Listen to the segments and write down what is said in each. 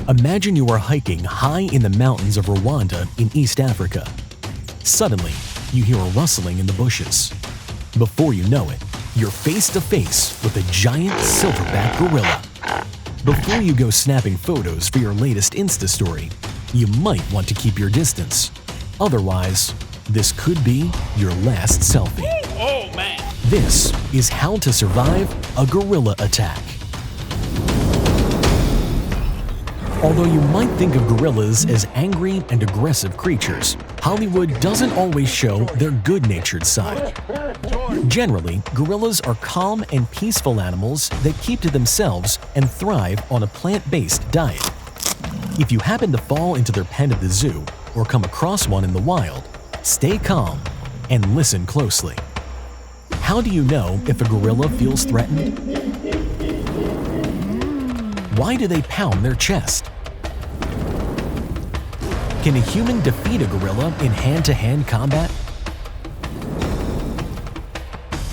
Imagine you are hiking high in the mountains of Rwanda in East Africa. Suddenly, you hear a rustling in the bushes. Before you know it, you're face to face with a giant silverback gorilla. Before you go snapping photos for your latest Insta story, you might want to keep your distance. Otherwise, this could be your last selfie. Oh man! This is how to survive a gorilla attack. Although you might think of gorillas as angry and aggressive creatures, Hollywood doesn't always show their good-natured side. Generally, gorillas are calm and peaceful animals that keep to themselves and thrive on a plant-based diet. If you happen to fall into their pen at the zoo or come across one in the wild, stay calm and listen closely. How do you know if a gorilla feels threatened? Why do they pound their chest? Can a human defeat a gorilla in hand-to-hand combat?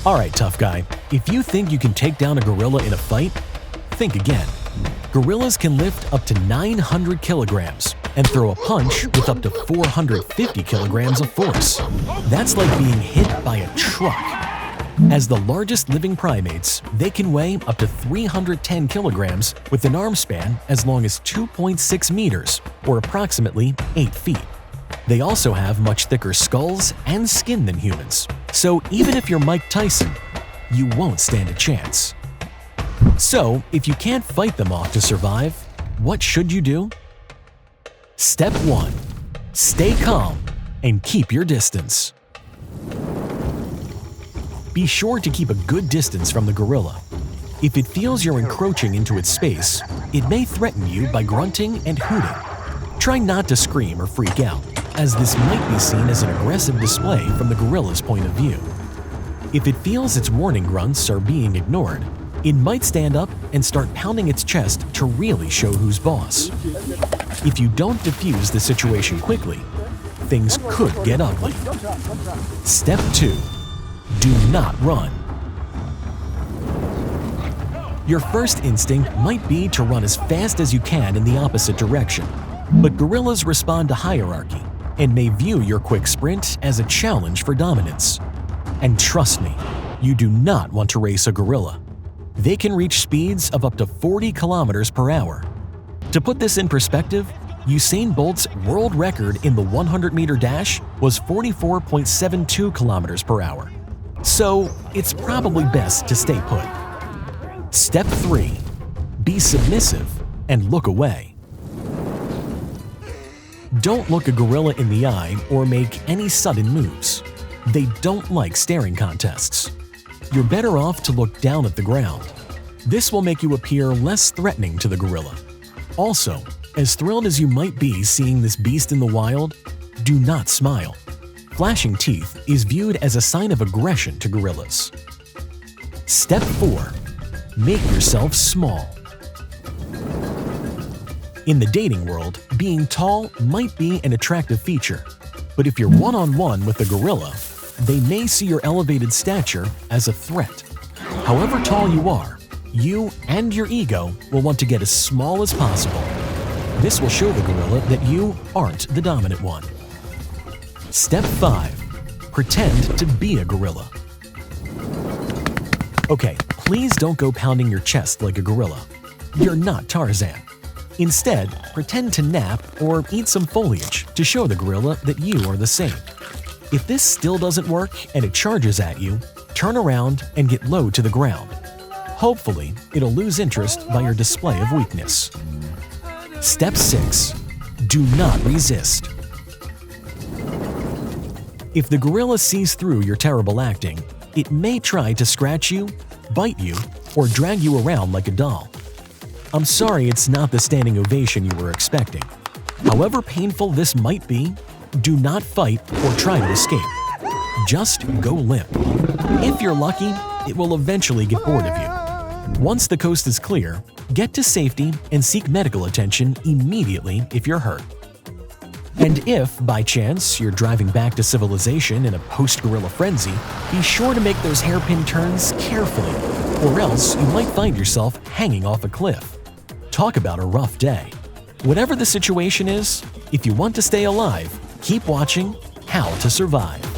Alright, tough guy, if you think you can take down a gorilla in a fight, think again. Gorillas can lift up to 900 kilograms and throw a punch with up to 450 kilograms of force. That's like being hit by a truck. As the largest living primates, they can weigh up to 310 kilograms with an arm span as long as 2.6 meters, or approximately 8 feet. They also have much thicker skulls and skin than humans, so even if you're Mike Tyson, you won't stand a chance. So, if you can't fight them off to survive, what should you do? Step 1. Stay calm and keep your distance. Be sure to keep a good distance from the gorilla. If it feels you're encroaching into its space, it may threaten you by grunting and hooting. Try not to scream or freak out, as this might be seen as an aggressive display from the gorilla's point of view. If it feels its warning grunts are being ignored, it might stand up and start pounding its chest to really show who's boss. If you don't defuse the situation quickly, things could get ugly. Step 2. Do not run. Your first instinct might be to run as fast as you can in the opposite direction, but gorillas respond to hierarchy and may view your quick sprint as a challenge for dominance. And trust me, you do not want to race a gorilla. They can reach speeds of up to 40 kilometers per hour. To put this in perspective, Usain Bolt's world record in the 100-meter dash was 44.72 kilometers per hour. So, it's probably best to stay put. Step 3. Be submissive and look away. Don't look a gorilla in the eye or make any sudden moves. They don't like staring contests. You're better off to look down at the ground. This will make you appear less threatening to the gorilla. Also, as thrilled as you might be seeing this beast in the wild, do not smile. Flashing teeth is viewed as a sign of aggression to gorillas. Step 4. Make yourself small. In the dating world, being tall might be an attractive feature, but if you're one-on-one with a gorilla, they may see your elevated stature as a threat. However tall you are, you and your ego will want to get as small as possible. This will show the gorilla that you aren't the dominant one. Step 5. Pretend to be a gorilla. Okay, please don't go pounding your chest like a gorilla. You're not Tarzan. Instead, pretend to nap or eat some foliage to show the gorilla that you are the same. If this still doesn't work and it charges at you, turn around and get low to the ground. Hopefully, it'll lose interest by your display of weakness. Step 6. Do not resist. If the gorilla sees through your terrible acting, it may try to scratch you, bite you, or drag you around like a doll. I'm sorry it's not the standing ovation you were expecting. However painful this might be, do not fight or try to escape. Just go limp. If you're lucky, it will eventually get bored of you. Once the coast is clear, get to safety and seek medical attention immediately if you're hurt. And if, by chance, you're driving back to civilization in a post-gorilla frenzy, be sure to make those hairpin turns carefully, or else you might find yourself hanging off a cliff. Talk about a rough day. Whatever the situation is, if you want to stay alive, keep watching How to Survive.